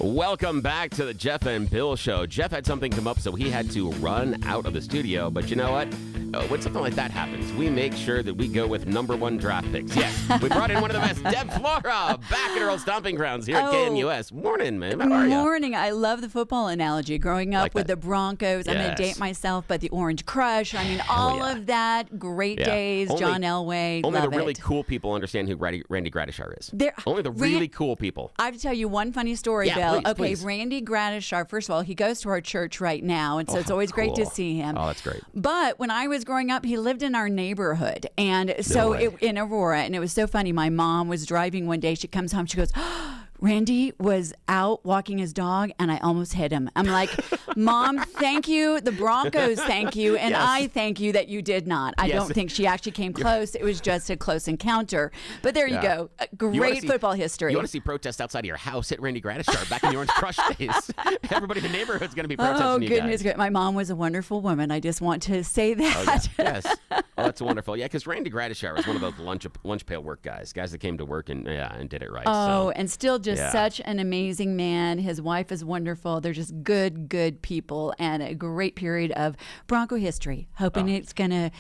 Welcome back to the Jeff and Biil Show. Jeff had something come up, so he had to run out of the studio. But you know what? When something like that happens, we make sure that we go with number one draft picks. Yes, we brought in one of the best, Deb Flora, back at her old stomping grounds here at KNUS. Morning, man. How are you? Morning. I love the football analogy. Growing up with the Broncos, I'm going to date myself, but the Orange Crush. I mean, all of that. Great days. John Elway. Only love the really it. cool people understand who Randy Gradishar is. Only the Randy, really cool people. I have to tell you one funny story, Bill. Please. Randy Gradishar, first of all, he goes to our church right now, and so it's always great to see him. Oh, that's great. But when I was growing up, he lived in our neighborhood, and so in Aurora, and it was so funny. My mom was driving one day. She comes home. She goes, Randy was out walking his dog, and I almost hit him. I'm like, Mom, thank you. The Broncos, thank you. And I thank you that you did not. I don't think she actually came close. It was just a close encounter. But there you go. Great football history. You want to see protests outside of your house? Hit Randy Gradishar back in the Orange Crush days. Everybody in the neighborhood's going to be protesting you guys. My mom was a wonderful woman. I just want to say that. Yes. Oh, that's wonderful. Yeah, because Randy Gradishar was one of those lunch pail work guys that came to work and did it right. And still just such an amazing man. His wife is wonderful. They're just good people, and a great period of Bronco history. Hoping it's gonna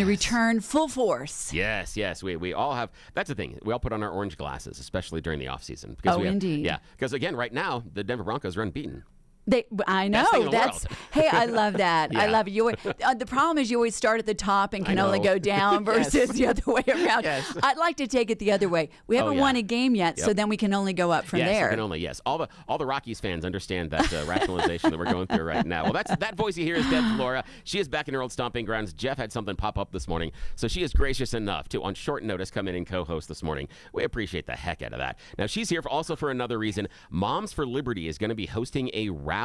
return full force. Yes. We all have. That's the thing. We all put on our orange glasses, especially during the off season. Indeed. Yeah, because again, right now the Denver Broncos are unbeaten. I know. Hey, I love that. I love it. The problem is you always start at the top and can only go down versus the other way around. I'd like to take it the other way. We haven't won a game yet, so then we can only go up from there. All the Rockies fans understand that rationalization that we're going through right now. Well, that voice you hear is Deb Flora. She is back in her old stomping grounds. Jeff had something pop up this morning, so she is gracious enough to, on short notice, come in and co-host this morning. We appreciate the heck out of that. Now, she's here also for another reason. Moms for Liberty is going to be hosting a rally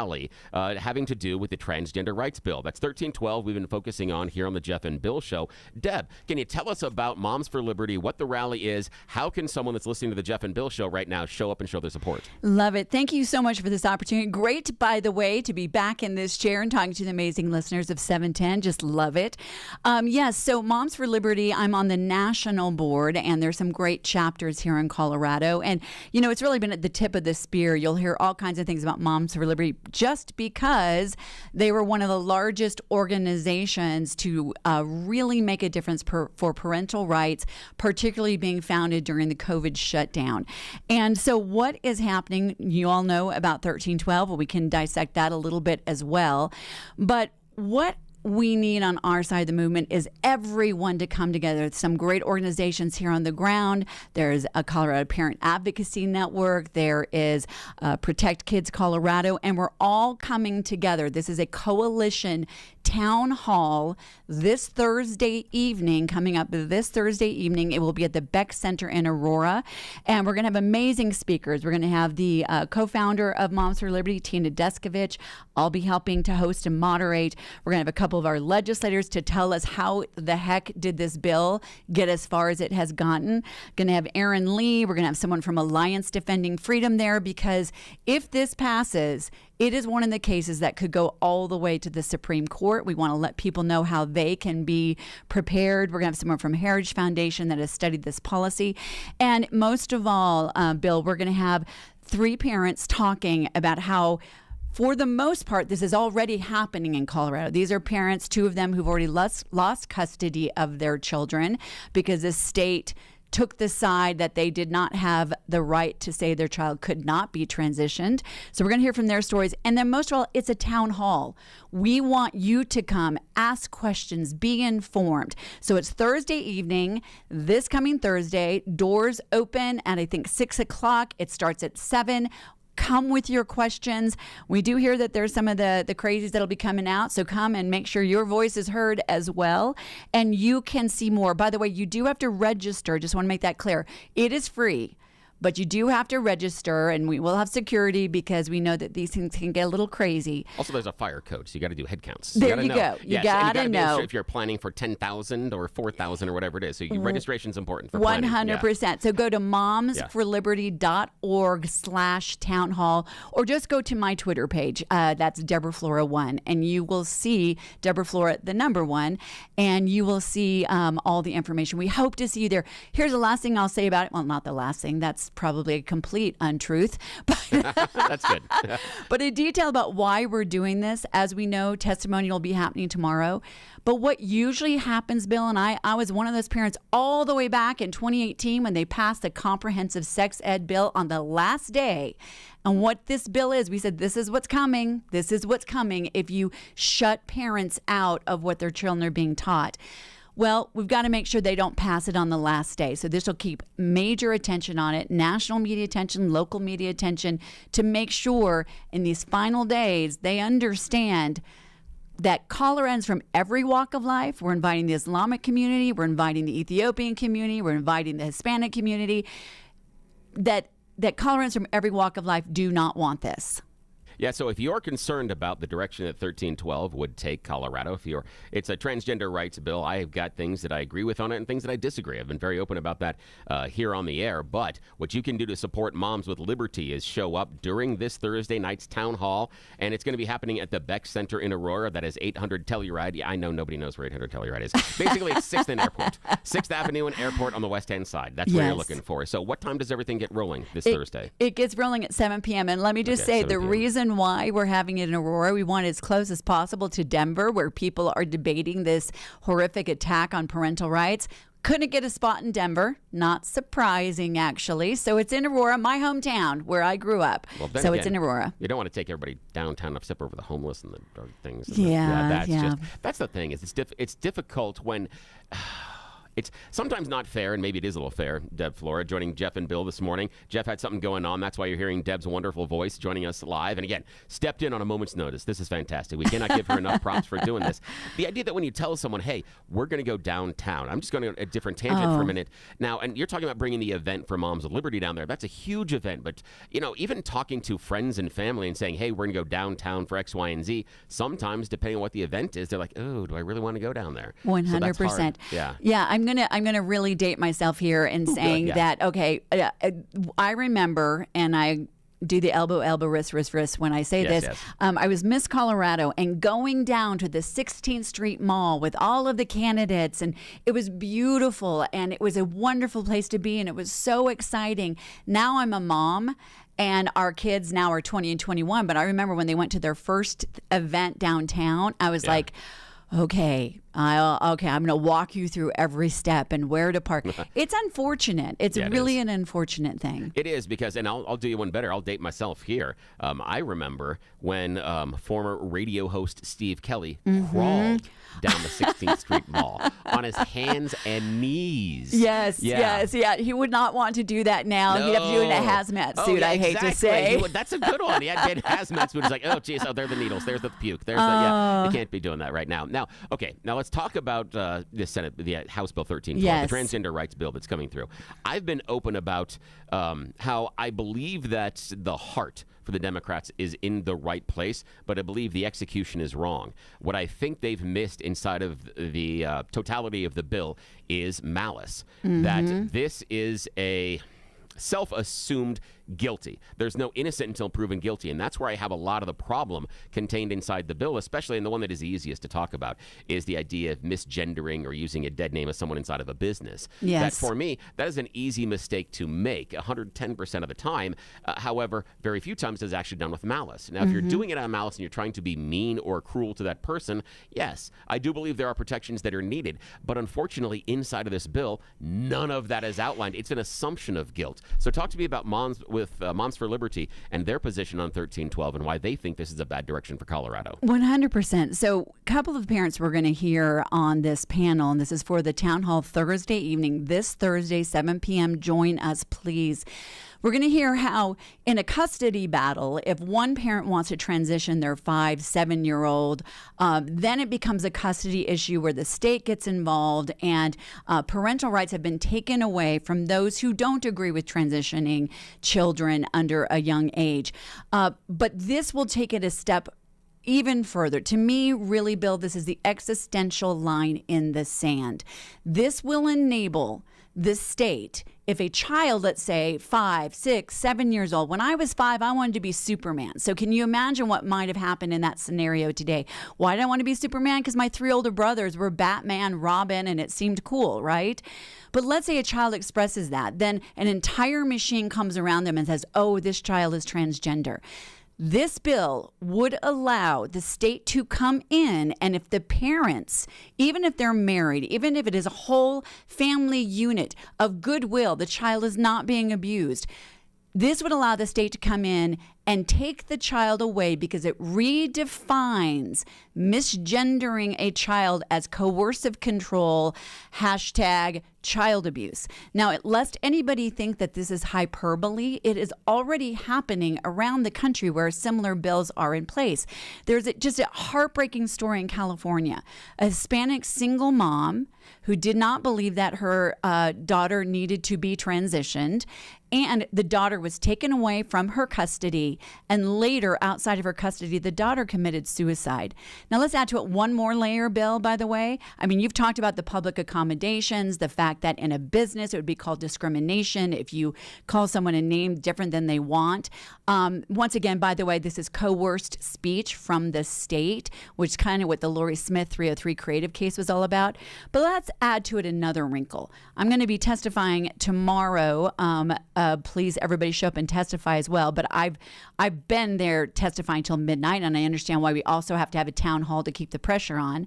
having to do with the transgender rights bill. That's 1312 we've been focusing on here on the Jeff and Biil Show. Deb, can you tell us about Moms for Liberty, what the rally is? How can someone that's listening to the Jeff and Biil Show right now show up and show their support? Love it. Thank you so much for this opportunity. Great, by the way, to be back in this chair and talking to the amazing listeners of 710. Just love it. So Moms for Liberty, I'm on the national board, and there's some great chapters here in Colorado. And, it's really been at the tip of the spear. You'll hear all kinds of things about Moms for Liberty just because they were one of the largest organizations to really make a difference for parental rights, particularly being founded during the COVID shutdown. And so what is happening, you all know about 1312. Well, we can dissect that a little bit as well. But what we need on our side of the movement is everyone to come together. Some great organizations here on the ground. There's a Colorado Parent Advocacy Network. There is Protect Kids Colorado, and we're all coming together. This is a coalition town hall this Thursday evening, coming up this Thursday evening. It will be at the Beck Center in Aurora, and we're going to have amazing speakers. We're going to have the co-founder of Moms for Liberty, Tina Deskovich. I'll be helping to host and moderate. We're going to have a couple of our legislators to tell us how the heck did this bill get as far as it has gotten. Going to have Aaron Lee. We're going to have someone from Alliance Defending Freedom there, because if this passes, it is one of the cases that could go all the way to the Supreme Court. We want to let people know how they can be prepared. We're going to have someone from Heritage Foundation that has studied this policy. And most of all, Bill, we're going to have 3 parents talking about how, for the most part, this is already happening in Colorado. These are parents, 2 of them, who've already lost custody of their children because the state took the side that they did not have the right to say their child could not be transitioned. So we're going to hear from their stories. And then most of all, it's a town hall. We want you to come, ask questions, be informed. So it's Thursday evening, this coming Thursday. Doors open at, I think, 6 o'clock. It starts at 7. Come with your questions. We do hear that there's some of the crazies that'll be coming out, so come and make sure your voice is heard as well. And you can see more. By the way, you do have to register. Just want to make that clear. It is free, but you do have to register, and we will have security because we know that these things can get a little crazy. Also, there's a fire code, so you got to do head counts. There you go. You got to know. Sure if you're planning for 10,000 or 4,000 or whatever it is. So registration is important for planning. 100%. Yeah. So go to momsforliberty.org/town hall, or just go to my Twitter page. That's Deborah Flora 1, and you will see Deborah Flora, the number 1, and you will see all the information. We hope to see you there. Here's the last thing I'll say about it. Well, not the last thing. That's That's probably a complete untruth. But That's good. But a detail about why we're doing this, as we know, testimony will be happening tomorrow. But what usually happens, Bill, and I was one of those parents all the way back in 2018 when they passed the comprehensive sex ed bill on the last day. And what this bill is, we said, this is what's coming. This is what's coming if you shut parents out of what their children are being taught. Well, we've got to make sure they don't pass it on the last day. So this will keep major attention on it, national media attention, local media attention, to make sure in these final days they understand that Coloradans from every walk of life. We're inviting the Islamic community, we're inviting the Ethiopian community, we're inviting the Hispanic community, that Coloradans from every walk of life do not want this. Yeah, so if you're concerned about the direction that 1312 would take Colorado, it's a transgender rights bill. I've got things that I agree with on it and things that I disagree. I've been very open about that here on the air. But what you can do to support Moms with Liberty is show up during this Thursday night's town hall, and it's going to be happening at the Beck Center in Aurora. That is 800 Telluride. Yeah, I know nobody knows where 800 Telluride is. Basically, it's 6th and Airport. 6th Avenue and Airport on the west-hand side. That's where you're looking for. So what time does everything get rolling this Thursday? It gets rolling at 7 p.m. And let me just say, the reason why we're having it in Aurora, we want it as close as possible to Denver, where people are debating this horrific attack on parental rights. Couldn't get a spot in Denver. Not surprising, actually. So it's in Aurora, my hometown, where I grew up. Well, so it's in Aurora. You don't want to take everybody downtown except over the homeless and the drug things. That's the thing. Is it's difficult when... It's sometimes not fair, and maybe it is a little fair. Deb Flora joining Jeff and Bill this morning. Jeff had something going on. That's why you're hearing Deb's wonderful voice joining us live. And again, stepped in on a moment's notice. This is fantastic. We cannot give her enough props for doing this. The idea that when you tell someone, hey, we're going to go downtown. I'm just going to go a different tangent for a minute. Now, and you're talking about bringing the event for Moms of Liberty down there. That's a huge event. But, even talking to friends and family and saying, hey, we're going to go downtown for X, Y, and Z, sometimes, depending on what the event is, they're like, oh, do I really want to go down there? 100%. Yeah. Yeah, I'm gonna really date myself here in saying that, okay, I remember, and I do the elbow, wrist when I say this. Yes. I was Miss Colorado and going down to the 16th Street Mall with all of the candidates, and it was beautiful and it was a wonderful place to be, and it was so exciting. Now I'm a mom, and our kids now are 20 and 21, but I remember when they went to their first event downtown, I was like, okay, I'm going to walk you through every step and where to park. It's unfortunate. It's really an unfortunate thing. It is because, and I'll do you one better. I'll date myself here. I remember when former radio host Steve Kelly crawled down the 16th Street Mall on his hands and knees. Yes. He would not want to do that now. No. He'd have to do it in a hazmat suit, I hate to say. That's a good one. Yeah, hazmat suit. It's like, oh, geez, there are the needles. There's the puke. There's you can't be doing that right now. Now, let's talk about the House Bill 1312, the transgender rights bill that's coming through. I've been open about how I believe that the heart for the Democrats is in the right place, but I believe the execution is wrong. What I think they've missed inside of the totality of the bill is malice. That this is a self-assumed guilty. There's no innocent until proven guilty, and that's where I have a lot of the problem contained inside the bill, especially, and the one that is easiest to talk about is the idea of misgendering or using a dead name of someone inside of a business. Yes. That, for me, that is an easy mistake to make 110% of the time. However, very few times it's actually done with malice. Now, if you're doing it out of malice and you're trying to be mean or cruel to that person, yes, I do believe there are protections that are needed, but unfortunately, inside of this bill, none of that is outlined. It's an assumption of guilt. So talk to me about Moms for Liberty and their position on 1312 and why they think this is a bad direction for Colorado. 100%. So a couple of parents we're going to hear on this panel, and this is for the town hall Thursday evening, this Thursday, 7 p.m. Join us, please. We're going to hear how in a custody battle, if one parent wants to transition their 5-7-year-old, then it becomes a custody issue where the state gets involved and parental rights have been taken away from those who don't agree with transitioning children under a young age. But this will take it a step even further. To me, really, Bill, this is the existential line in the sand. This will enable the state, if a child, let's say 5, 6, 7 years old, when I was 5, I wanted to be Superman. So can you imagine what might have happened in that scenario today? Why did I want to be Superman? Because my 3 older brothers were Batman, Robin, and it seemed cool, right? But let's say a child expresses that. Then an entire machine comes around them and says, oh, this child is transgender. This bill would allow the state to come in, and if the parents, even if they're married, even if it is a whole family unit of goodwill, the child is not being abused, this would allow the state to come in and take the child away because it redefines misgendering a child as coercive control, #child abuse. Now, lest anybody think that this is hyperbole, it is already happening around the country where similar bills are in place. There's just a heartbreaking story in California. A Hispanic single mom who did not believe that her daughter needed to be transitioned, and the daughter was taken away from her custody, and later, outside of her custody, the daughter committed suicide. Now, let's add to it one more layer, Bill, by the way. I mean, you've talked about the public accommodations, the fact that in a business, it would be called discrimination if you call someone a name different than they want. Once again, by the way, this is coerced speech from the state, which is kind of what the Lori Smith 303 creative case was all about. But let's add to it another wrinkle. I'm going to be testifying tomorrow. Please, everybody show up and testify as well. But I've been there testifying till midnight, and I understand why we also have to have a town hall to keep the pressure on.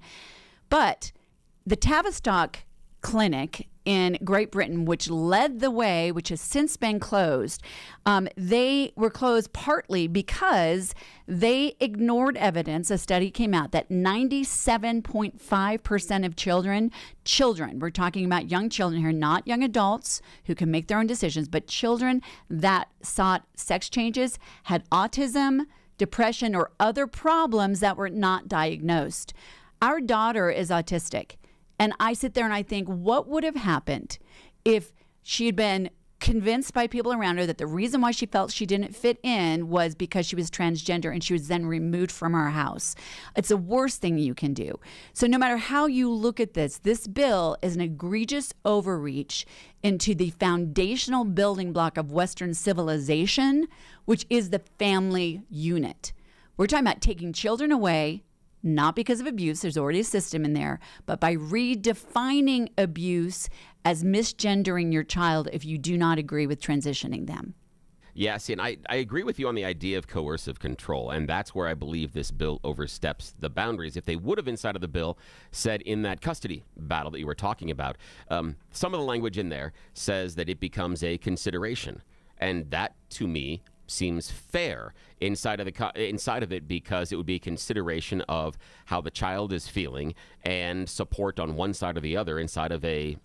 But the Tavistock Clinic in Great Britain, which led the way, which has since been closed, they were closed partly because they ignored evidence. A study came out that 97.5% of children, we're talking about young children here, not young adults who can make their own decisions, but children that sought sex changes had autism, depression, or other problems that were not diagnosed. Our daughter is autistic. And I sit there and I think, what would have happened if she had been convinced by people around her that the reason why she felt she didn't fit in was because she was transgender, and she was then removed from our house? It's the worst thing you can do. So no matter how you look at this bill is an egregious overreach into the foundational building block of Western civilization, which is the family unit. We're talking about taking children away, not because of abuse, there's already a system in there, but by redefining abuse as misgendering your child if you do not agree with transitioning them. Yeah, see, and I agree with you on the idea of coercive control, and that's where I believe this bill oversteps the boundaries. If they would have, inside of the bill, said in that custody battle that you were talking about, some of the language in there says that it becomes a consideration, and that, to me, seems fair inside of it, because it would be a consideration of how the child is feeling and support on one side or the other inside of a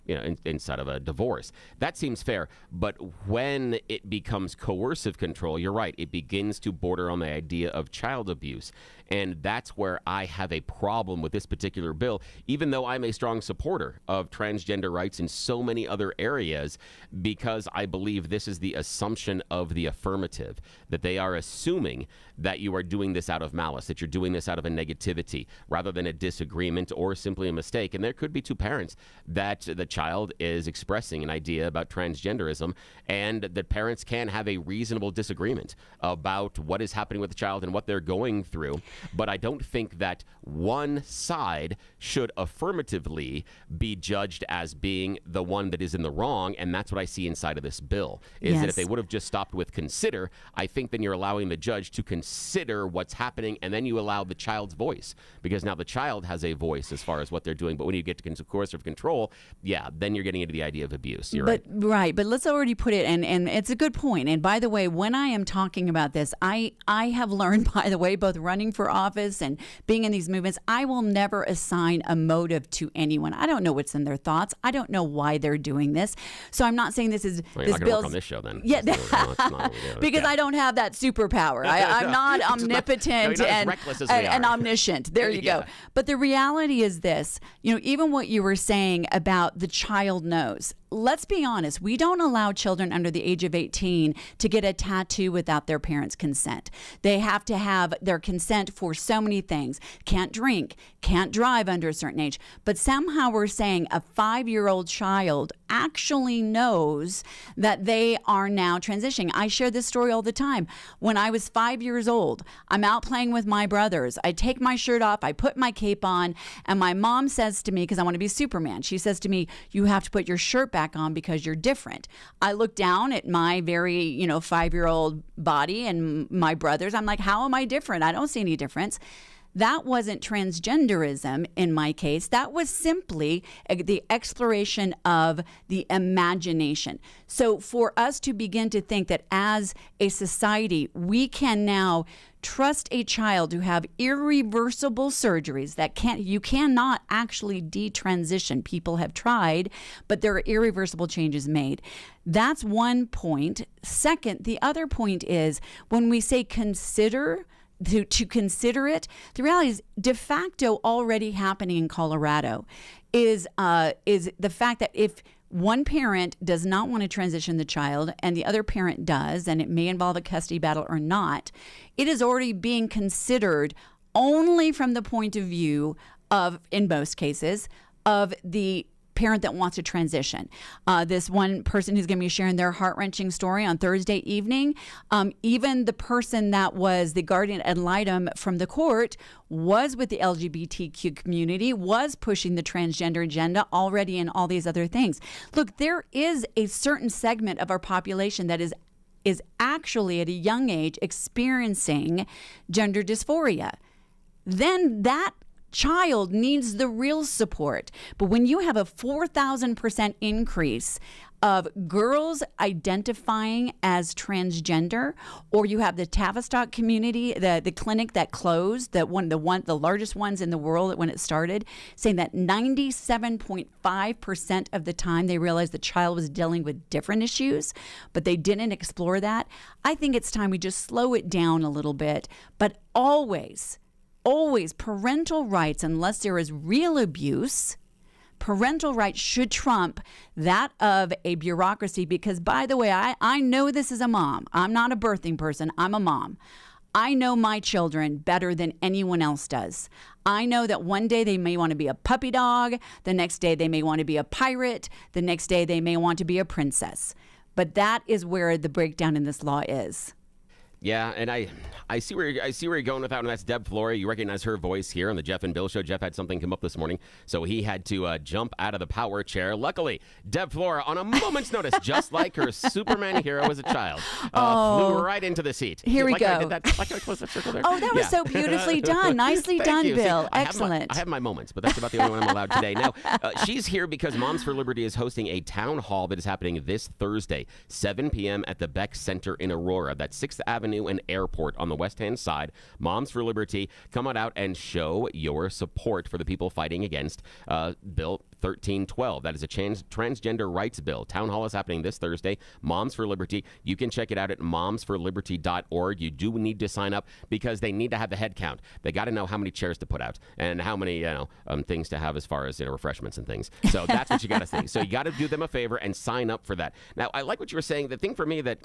divorce. That seems fair. But when it becomes coercive control, you're right, it begins to border on the idea of child abuse. And that's where I have a problem with this particular bill, even though I'm a strong supporter of transgender rights in so many other areas, because I believe this is the assumption of the affirmative, that they are assuming that you are doing this out of malice, that you're doing this out of a negativity rather than a disagreement or simply a mistake. And there could be two parents that the child is expressing an idea about transgenderism, and that parents can have a reasonable disagreement about what is happening with the child and what they're going through. But I don't think that one side should affirmatively be judged as being the one that is in the wrong. And that's what I see inside of this bill, is that if they would have just stopped with consider, I think then you're allowing the judge to consider what's happening, and then you allow the child's voice, because now the child has a voice as far as what they're doing. But when you get to coercive control, then you're getting into the idea of abuse. You're right. But let's already put it, and it's a good point. And by the way, when I am talking about this, I have learned, by the way, both running for office and being in these movements, I will never assign a motive to anyone. I don't know what's in their thoughts. I don't know why they're doing this. So I'm not saying this is well, this bill's on this show then. Yeah, not because I don't have that superpower. I'm not omnipotent and omniscient. There you go. But the reality is this, even what you were saying about the child knows. let's be honest, we don't allow children under the age of 18 to get a tattoo without their parents' consent. They have to have their consent for so many things. Can't drink, can't drive under a certain age. But somehow we're saying a 5-year-old child actually knows that they are now transitioning. I share this story all the time. When I was 5 years old, I'm out playing with my brothers. I take my shirt off, I put my cape on, and my mom says to me, because I want to be Superman, she says to me, you have to put your shirt back on because you're different. I look down at my very, 5-year-old body and my brothers. I'm like, how am I different? I don't see any difference. That wasn't transgenderism in my case. That was simply the exploration of the imagination. So for us to begin to think that as a society, we can now trust a child to have irreversible surgeries that you cannot actually detransition. People have tried, but there are irreversible changes made. That's one point. Second, the other point is when we say consider, to consider it, the reality is de facto already happening in Colorado is the fact that if one parent does not want to transition the child and the other parent does, and it may involve a custody battle or not, it is already being considered only from the point of view of, in most cases, of the parent that wants to transition. This one person who's going to be sharing their heart-wrenching story on Thursday evening, even the person that was the guardian ad litem from the court was with the LGBTQ community, was pushing the transgender agenda already and all these other things. Look, there is a certain segment of our population that is actually at a young age experiencing gender dysphoria. Then that child needs the real support. But when you have a 4,000% increase of girls identifying as transgender, or you have the Tavistock community, the clinic that closed, the largest ones in the world when it started, saying that 97.5% of the time they realized the child was dealing with different issues, but they didn't explore that. I think it's time we just slow it down a little bit, but always parental rights, unless there is real abuse, parental rights should trump that of a bureaucracy. Because, by the way, I know this as a mom. I'm not a birthing person. I'm a mom. I know my children better than anyone else does. I know that one day they may want to be a puppy dog. The next day they may want to be a pirate. The next day they may want to be a princess. But that is where the breakdown in this law is. Yeah, and I see where you're going with that one. That's Deb Flora. You recognize her voice here on the Jeff and Biil show. Jeff had something come up this morning, so he had to jump out of the power chair. Luckily, Deb Flora, on a moment's notice, just like her Superman hero as a child, flew right into the seat. Here we like go. I did that, like I closed that circle there. Oh, that was so beautifully done. Nicely done, you. Bill. See, Excellent. I have my moments, but that's about the only one I'm allowed today. Now, she's here because Moms for Liberty is hosting a town hall that is happening this Thursday, 7 p.m. at the Beck Center in Aurora. That's 6th Avenue and Airport on the west-hand side. Moms for Liberty, come on out and show your support for the people fighting against Bill 1312. That is a transgender rights bill. Town hall is happening this Thursday. Moms for Liberty. You can check it out at momsforliberty.org. You do need to sign up because they need to have the head count. They got to know how many chairs to put out and how many things to have as far as refreshments and things. So that's what you got to think. So you got to do them a favor and sign up for that. Now, I like what you were saying. The thing for me that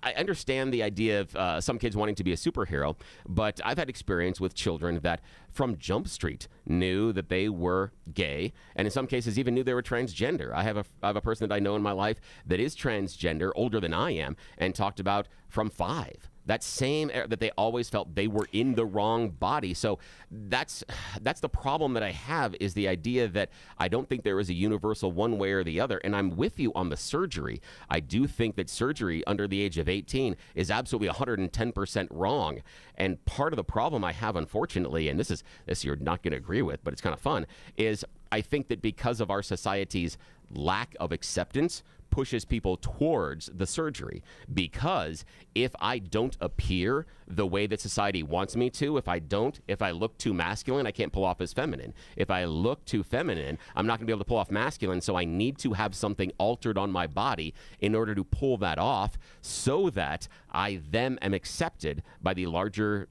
I understand the idea of some kids wanting to be a superhero, but I've had experience with children that from Jump Street knew that they were gay, and in some cases even knew they were transgender. I have a person that I know in my life that is transgender, older than I am, and talked about from 5. That same that they always felt they were in the wrong body. So that's the problem that I have, is the idea that I don't think there is a universal one way or the other. And I'm with you on the surgery. I do think that surgery under the age of 18 is absolutely 110% wrong. And part of the problem I have, unfortunately, and this you're not going to agree with, but it's kind of fun, is I think that because of our society's lack of acceptance, pushes people towards the surgery, because if I don't appear the way that society wants me to, if I look too masculine, I can't pull off as feminine. If I look too feminine, I'm not going to be able to pull off masculine, so I need to have something altered on my body in order to pull that off, so that I then am accepted by the larger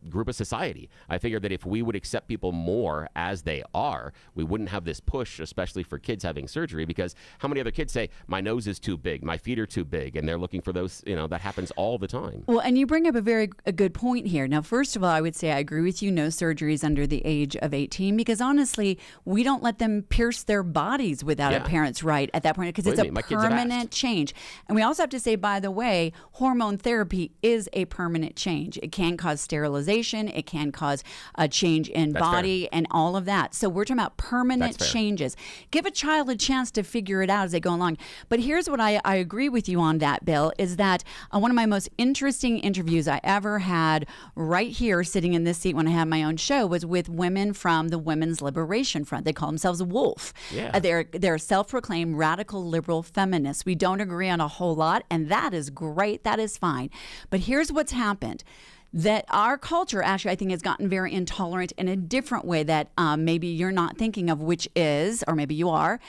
group of society. I figure that if we would accept people more as they are, we wouldn't have this push, especially for kids having surgery, because how many other kids say, my nose is too big, my feet are too big, and they're looking for those, that happens all the time. Well, and you bring up a good point here. Now, first of all, I would say I agree with you, no surgeries under the age of 18, because honestly, we don't let them pierce their bodies without a parent's right at that point, because it's a permanent change. And we also have to say, by the way, hormone therapy is a permanent change. It can cause sterilization. It can cause a change in body and all of that. So we're talking about permanent changes. Give a child a chance to figure it out as they go along. But here's what I agree with you on that, Bill, is that one of my most interesting interviews I ever had right here sitting in this seat when I had my own show was with women from the Women's Liberation Front. They call themselves WOLF. Yeah. They're self-proclaimed radical liberal feminists. We don't agree on a whole lot, and that is great. That is fine. But here's what's happened. That our culture actually, I think, has gotten very intolerant in a different way that maybe you're not thinking of, which is, or maybe you are.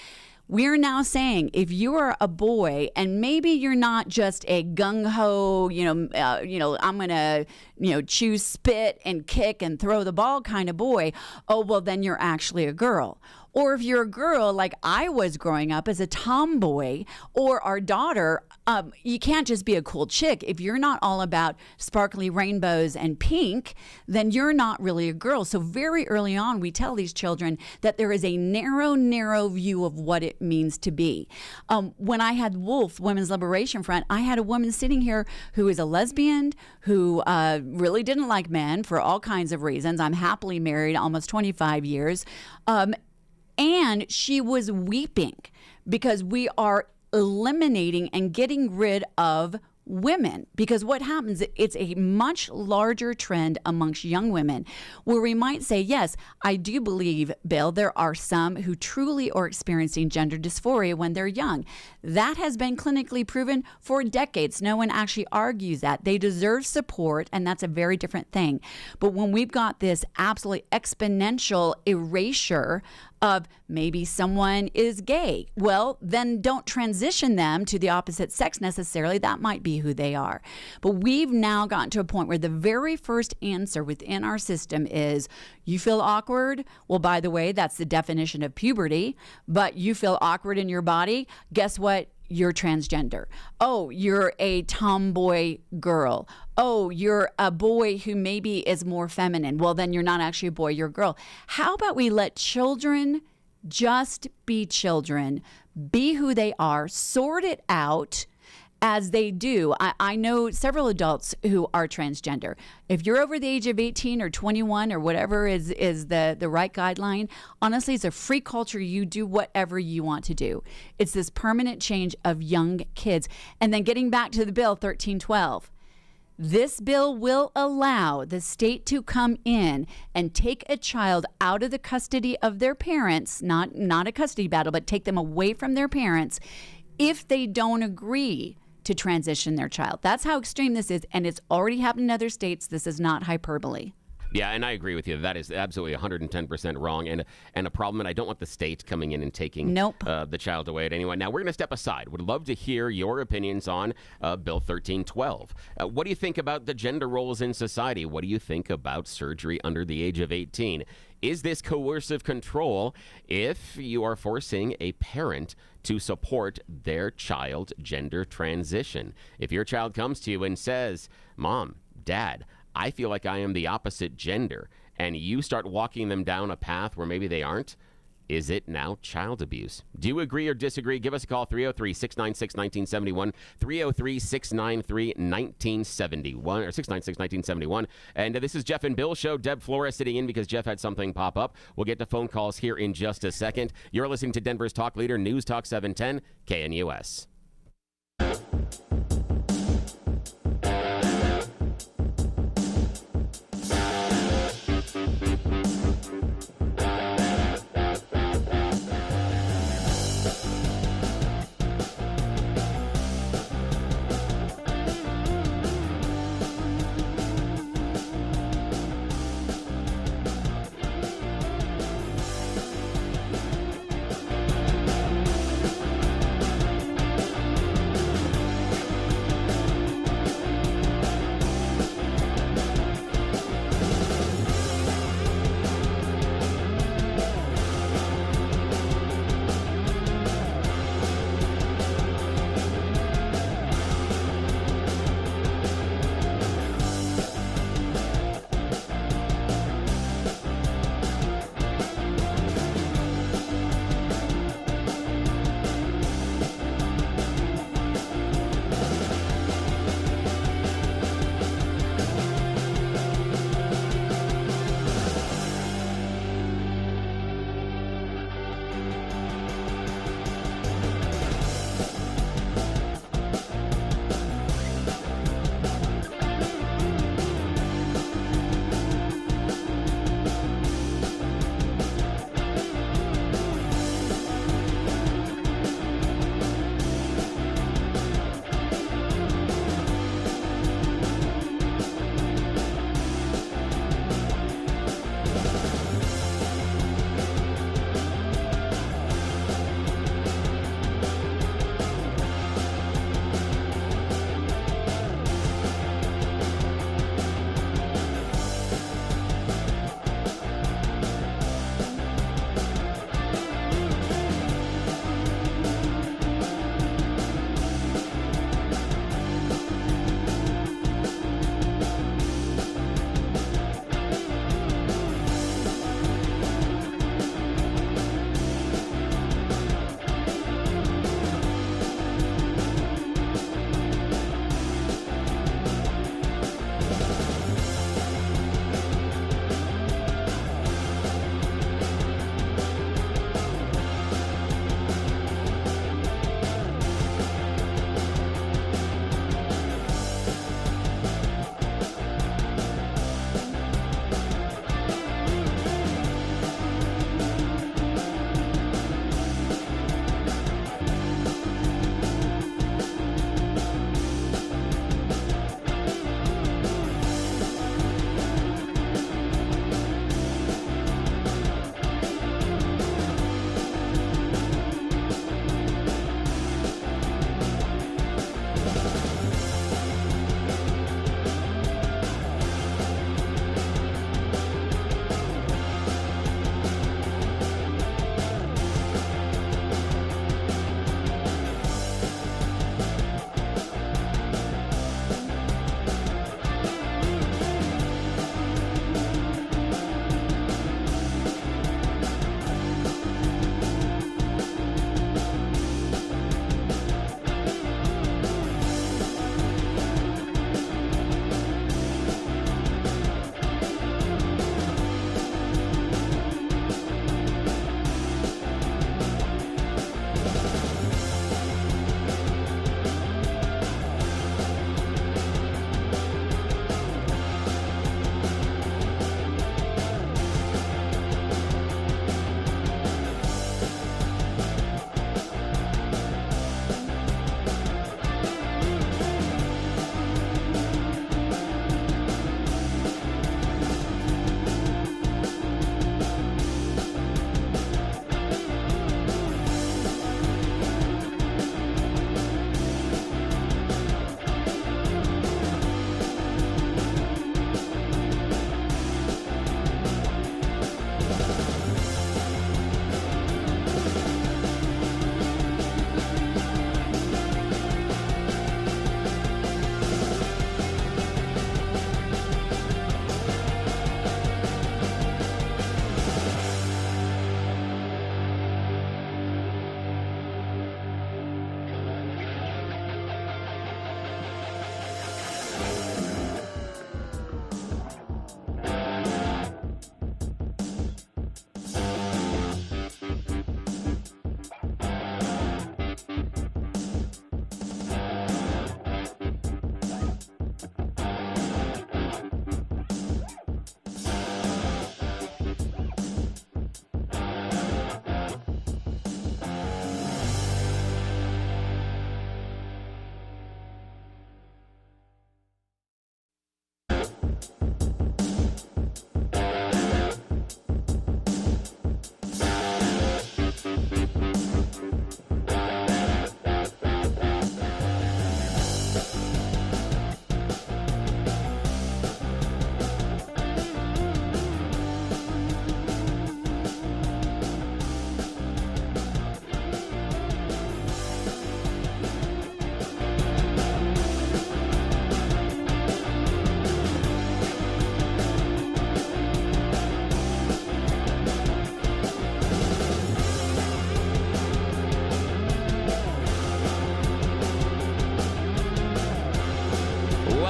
We're now saying if you are a boy and maybe you're not just a gung-ho, I'm going to, chew spit and kick and throw the ball kind of boy, oh, well, then you're actually a girl. Or if you're a girl like I was growing up as a tomboy, or our daughter, you can't just be a cool chick. If you're not all about sparkly rainbows and pink, then you're not really a girl. So very early on, we tell these children that there is a narrow view of what it means to be. When I had WOLF, Women's Liberation Front, I had a woman sitting here who is a lesbian, who really didn't like men for all kinds of reasons. I'm happily married almost 25 years. And she was weeping because we are eliminating and getting rid of women, because what happens, it's a much larger trend amongst young women where we might say, yes, I do believe, Bill, there are some who truly are experiencing gender dysphoria when they're young. That has been clinically proven for decades. No one actually argues that. They deserve support, and that's a very different thing. But when we've got this absolutely exponential erasure of maybe someone is gay, well, then don't transition them to the opposite sex necessarily. That might be who they are. But we've now gotten to a point where the very first answer within our system is, you feel awkward? Well, by the way, that's the definition of puberty. But you feel awkward in your body? Guess what? You're transgender. Oh, you're a tomboy girl. Oh, you're a boy who maybe is more feminine. Well, then you're not actually a boy, you're a girl. How about we let children just be children, be who they are, sort it out as they do. I know several adults who are transgender. If you're over the age of 18 or 21 or whatever is the right guideline, honestly, it's a free culture. You do whatever you want to do. It's this permanent change of young kids. And then getting back to the bill 1312. This bill will allow the state to come in and take a child out of the custody of their parents, not a custody battle, but take them away from their parents if they don't agree to transition their child. That's how extreme this is, and it's already happened in other states. This is not hyperbole. Yeah, and I agree with you. That is absolutely 110% wrong and a problem, and I don't want the state coming in and taking the child away at anyone. Now, we're going to step aside. Would love to hear your opinions on Bill 1312. What do you think about the gender roles in society? What do you think about surgery under the age of 18? Is this coercive control if you are forcing a parent to support their child's gender transition? If your child comes to you and says, Mom, Dad, I feel like I am the opposite gender, and you start walking them down a path where maybe they aren't, is it now child abuse? Do you agree or disagree? Give us a call, 303-696-1971, 303-693-1971, or 696-1971. And this is Jeff and Biil Show. Deb Flores sitting in because Jeff had something pop up. We'll get to phone calls here in just a second. You're listening to Denver's Talk Leader, News Talk 710, KNUS.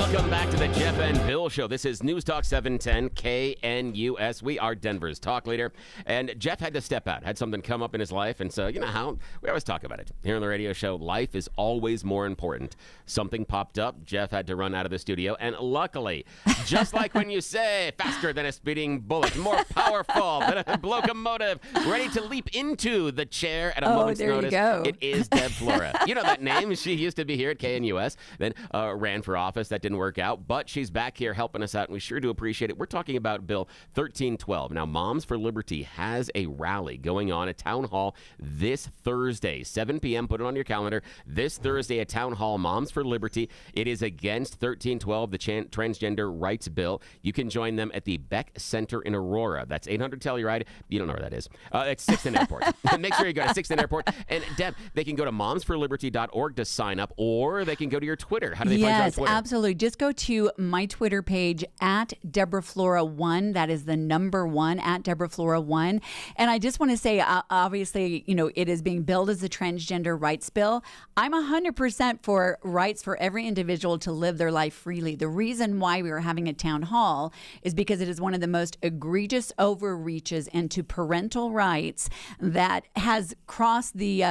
Welcome back to the Jeff and Biil Show. This is News Talk 710 KNUS. We are Denver's talk leader. And Jeff had to step out, had something come up in his life. And so, you know how we always talk about it here on the radio show. Life is always more important. Something popped up. Jeff had to run out of the studio. And luckily, just like when you say faster than a speeding bullet, more powerful than a locomotive, ready to leap into the chair at a moment's notice. It is Deb Flora. You know that name. She used to be here at KNUS, then ran for office. That didn't work out, but she's back here helping us out, and we sure do appreciate it. We're talking about Bill 1312. Now, Moms for Liberty has a rally going on at Town Hall this Thursday, 7 p.m. Put it on your calendar. This Thursday at Town Hall, Moms for Liberty. It is against 1312, the transgender rights bill. You can join them at the Beck Center in Aurora. That's 800 Telluride. You don't know where that is. It's 6th and Airport. Make sure you go to 6th and Airport. And Deb, they can go to momsforliberty.org to sign up, or they can go to your Twitter. How do they find you on Twitter? Yes, absolutely. Just go to my Twitter page at Deborah Flora 1. That is the number 1 at Deborah Flora 1. And I just want to say, obviously, you know, it is being billed as a transgender rights bill. I'm 100% for rights for every individual to live their life freely. The reason why we are having a town hall is because it is one of the most egregious overreaches into parental rights that has crossed the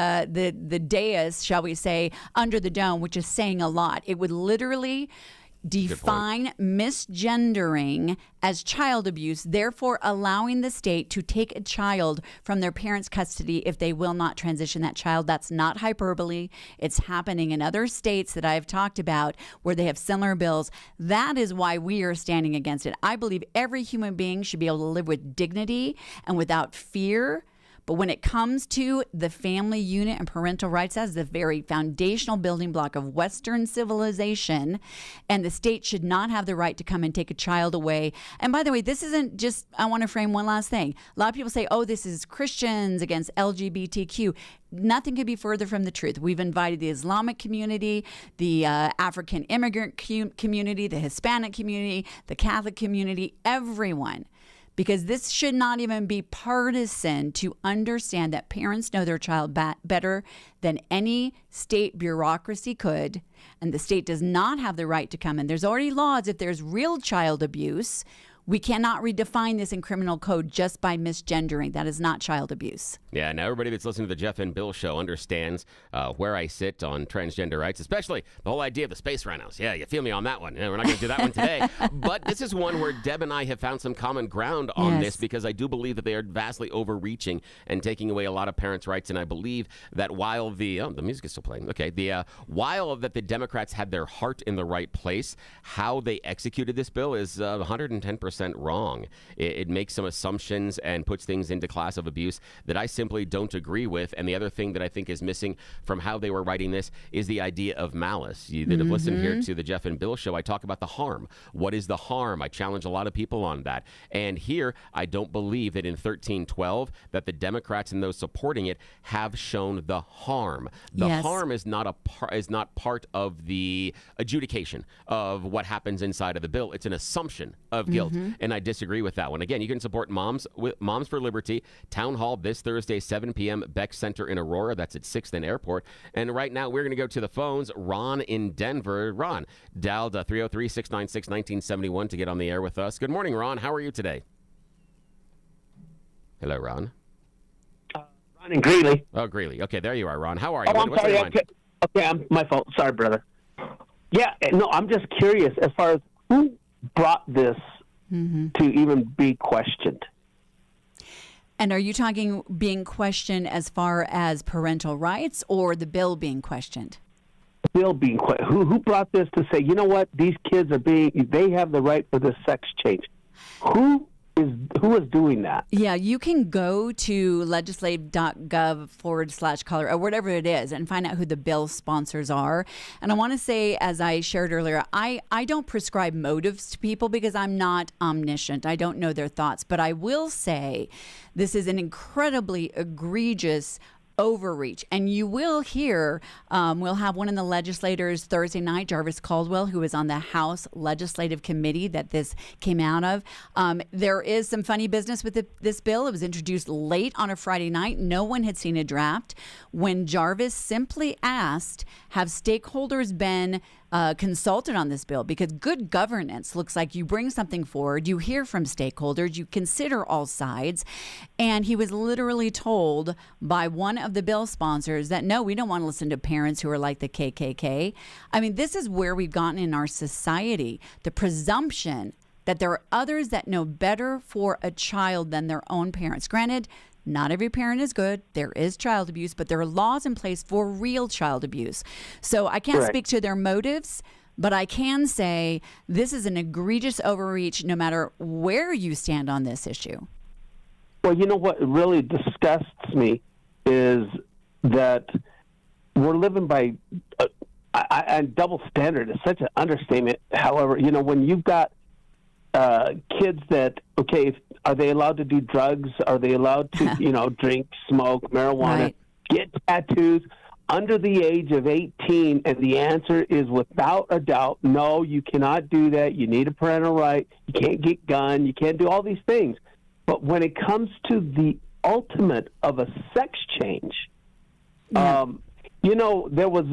dais, shall we say, under the dome, which is saying a lot. It would literally define misgendering as child abuse, therefore allowing the state to take a child from their parents' custody if they will not transition that child. That's not hyperbole. It's happening in other states that I've talked about where they have similar bills. That is why we are standing against it. I believe every human being should be able to live with dignity and without fear. But when it comes to the family unit and parental rights, as the very foundational building block of Western civilization, and the state should not have the right to come and take a child away. And by the way, this isn't just, I want to frame one last thing. A lot of people say, oh, this is Christians against LGBTQ. Nothing could be further from the truth. We've invited the Islamic community, the African immigrant community, the Hispanic community, the Catholic community, everyone. Because this should not even be partisan to understand that parents know their child better than any state bureaucracy could. And the state does not have the right to come in. There's already laws. If there's real child abuse, we cannot redefine this in criminal code just by misgendering. That is not child abuse. Yeah, now everybody that's listening to the Jeff and Biil Show understands where I sit on transgender rights, especially the whole idea of the space rhinos. Yeah, you feel me on that one. Yeah, we're not going to do that one today. But this is one where Deb and I have found some common ground on this, because I do believe that they are vastly overreaching and taking away a lot of parents' rights. And I believe that while the music is still playing. Okay, while that the Democrats had their heart in the right place, how they executed this bill is 110% wrong. It makes some assumptions and puts things into class of abuse that I simply don't agree with. And the other thing that I think is missing from how they were writing this is the idea of malice. You that have listened here to the Jeff and Biil Show, I talk about the harm. What is the harm? I challenge a lot of people on that. And here, I don't believe that in 1312 that the Democrats and those supporting it have shown the harm. The harm is not part of the adjudication of what happens inside of the bill. It's an assumption of guilt. And I disagree with that one. Again, you can support Moms for Liberty, Town Hall this Thursday, 7 p.m., Beck Center in Aurora. That's at 6th and Airport. And right now, we're going to go to the phones. Ron in Denver. Ron, dialed 303-696-1971 to get on the air with us. Good morning, Ron. How are you today? Hello, Ron. Ron in Greeley. Oh, Greeley. Okay, there you are, Ron. How are you? I'm sorry. Okay, my fault. Sorry, brother. Yeah, no, I'm just curious as far as who brought this to even be questioned. And are you talking being questioned as far as parental rights or the bill being questioned? Bill being questioned. Who brought this to say, you know what, these kids they have the right for this sex change? Who is doing that? Yeah, you can go to legislative.gov/color or whatever it is and find out who the bill sponsors are. And I want to say, as I shared earlier, I don't prescribe motives to people because I'm not omniscient. I don't know their thoughts. But I will say this is an incredibly egregious overreach. And you will hear, we'll have one of the legislators Thursday night, Jarvis Caldwell, who is on the House Legislative Committee that this came out of. There is some funny business with this bill. It was introduced late on a Friday night. No one had seen a draft. When Jarvis simply asked, have stakeholders been consulted on this bill, because good governance looks like you bring something forward, you hear from stakeholders, you consider all sides. And he was literally told by one of the bill sponsors that, no, we don't want to listen to parents who are like the KKK. I mean, this is where we've gotten in our society, the presumption that there are others that know better for a child than their own parents. Granted, not every parent is good. There is child abuse, but there are laws in place for real child abuse. So I can't speak to their motives, but I can say this is an egregious overreach no matter where you stand on this issue. Well, you know what really disgusts me is that we're living by and double standard is such an understatement. However, you know, when you've got kids that, okay, are they allowed to do drugs? Are they allowed to, you know, drink, smoke, marijuana, get tattoos under the age of 18? And the answer is without a doubt, no, you cannot do that. You need a parental right. You can't get gun. You can't do all these things. But when it comes to the ultimate of a sex change, you know, there was,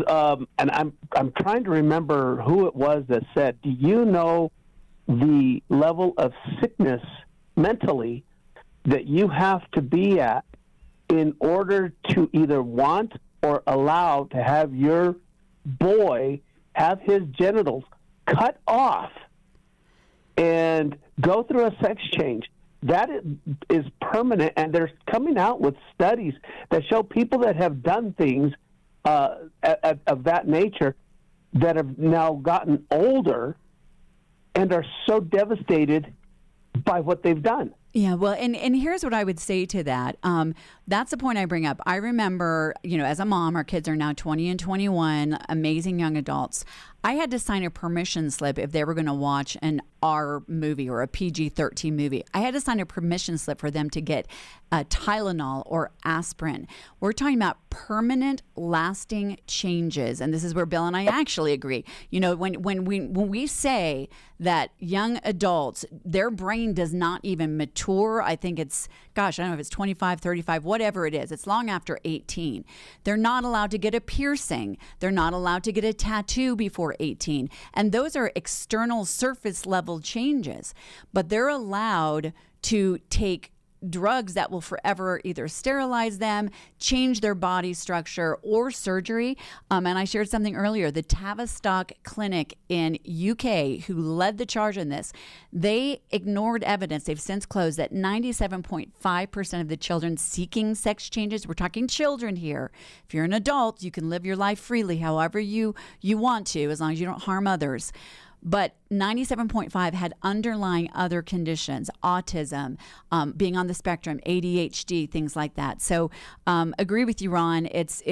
and I'm trying to remember who it was that said, do you know the level of sickness mentally that you have to be at in order to either want or allow to have your boy have his genitals cut off and go through a sex change? That is permanent, and they're coming out with studies that show people that have done things of that nature that have now gotten older and are so devastated by what they've done. Yeah, well, and here's what I would say to that. That's the point I bring up. I remember, you know, as a mom, our kids are now 20 and 21, amazing young adults. I had to sign a permission slip if they were going to watch an R movie or a PG-13 movie. I had to sign a permission slip for them to get Tylenol or aspirin. We're talking about permanent, lasting changes, and this is where Bill and I actually agree. You know, when we say that young adults, their brain does not even mature, I think it's, gosh, I don't know if it's 25, 35, whatever it is. It's long after 18. They're not allowed to get a piercing. They're not allowed to get a tattoo before 18. And those are external surface level changes. But they're allowed to take drugs that will forever either sterilize them, change their body structure, or surgery. And I shared something earlier. The Tavistock Clinic in UK, who led the charge in this, they ignored evidence. They've since closed that 97.5% of the children seeking sex changes, we're talking children here. If you're an adult, you can live your life freely however you want to, as long as you don't harm others. But 97.5 had underlying other conditions, autism, being on the spectrum, ADHD, things like that. So agree with you, Ron. It's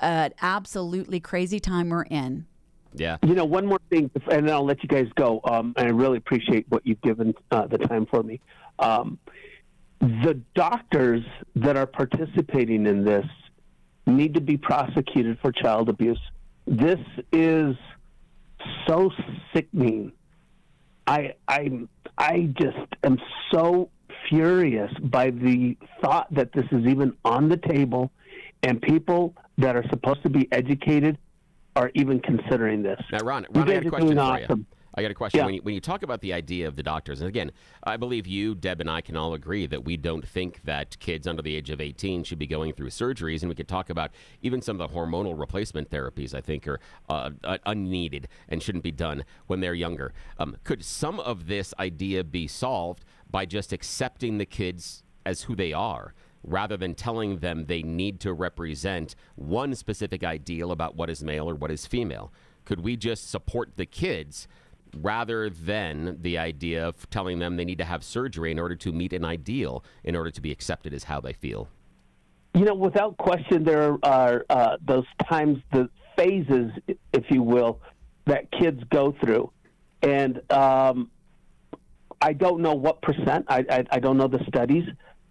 an absolutely crazy time we're in. Yeah. You know, one more thing, and then I'll let you guys go. And I really appreciate what you've given the time for me. The doctors that are participating in this need to be prosecuted for child abuse. This is so sickening. I just am so furious by the thought that this is even on the table, and people that are supposed to be educated are even considering this. Now, Ron, I got a question for you. I got a question. Yeah. When you talk about the idea of the doctors, and again, I believe you, Deb, and I can all agree that we don't think that kids under the age of 18 should be going through surgeries, and we could talk about even some of the hormonal replacement therapies I think are unneeded and shouldn't be done when they're younger. Could some of this idea be solved by just accepting the kids as who they are, rather than telling them they need to represent one specific ideal about what is male or what is female? Could we just support the kids rather than the idea of telling them they need to have surgery in order to meet an ideal, in order to be accepted as how they feel? You know, without question, there are those times, the phases, if you will, that kids go through. And I don't know what percent, I don't know the studies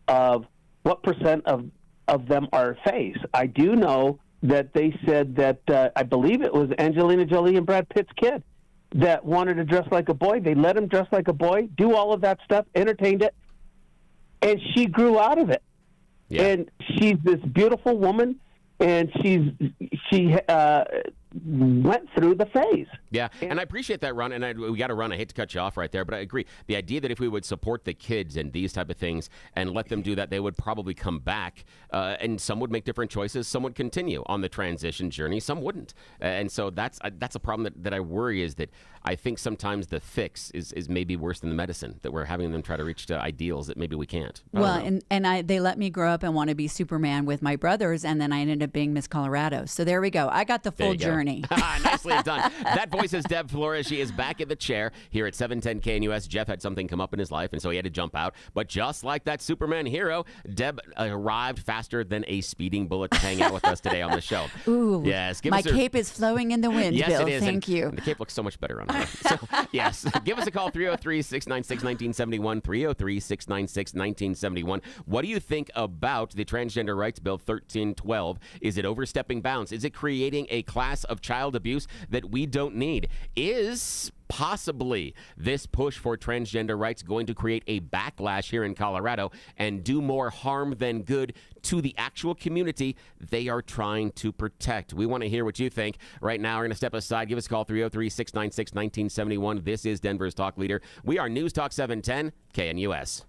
of what percent of them are phased. I do know that they said that, I believe it was Angelina Jolie and Brad Pitt's kid that wanted to dress like a boy. They let him dress like a boy, do all of that stuff, entertained it, and she grew out of it. Yeah. And she's this beautiful woman, and she went through the phase. Yeah, and I appreciate that, Ron, and we got to run. I hate to cut you off right there, but I agree. The idea that if we would support the kids and these type of things and let them do that, they would probably come back, and some would make different choices. Some would continue on the transition journey. Some wouldn't. And so that's a problem that I worry, is that I think sometimes the fix is maybe worse than the medicine, that we're having them try to reach to ideals that maybe we can't. Well, and they let me grow up and want to be Superman with my brothers, and then I ended up being Miss Colorado. So there we go. I got the full journey. Nicely done. That voice is Deb Flores. She is back in the chair here at 710 KNUS. Jeff had something come up in his life, and so he had to jump out. But just like that Superman hero, Deb arrived faster than a speeding bullet to hang out with us today on the show. Ooh, yes, my cape is flowing in the wind, yes, Bill. It is. Thank you. And the cape looks so much better on her. So, yes, give us a call, 303-696-1971, 303-696-1971. What do you think about the Transgender Rights Bill 1312? Is it overstepping bounds? Is it creating a class of child abuse that we don't need? Is possibly this push for transgender rights going to create a backlash here in Colorado and do more harm than good to the actual community they are trying to protect? We want to hear what you think. Right now, we're going to step aside. Give us a call, 303-696-1971. This is Denver's Talk Leader. We are News Talk 710 KNUS.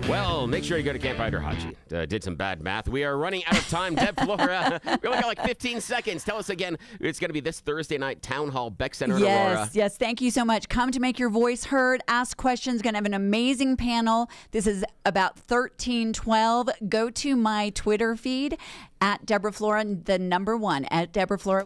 Well, make sure you go to Camp Hyderhachi. Did some bad math. We are running out of time. Deb Flora, we only got like 15 seconds. Tell us again. It's going to be this Thursday night, Town Hall, Beck Center in Aurora. Yes. Thank you so much. Come to make your voice heard. Ask questions. Going to have an amazing panel. This is about 1312. Go to my Twitter feed at Deborah Flora, the number 1 at Deborah Flora.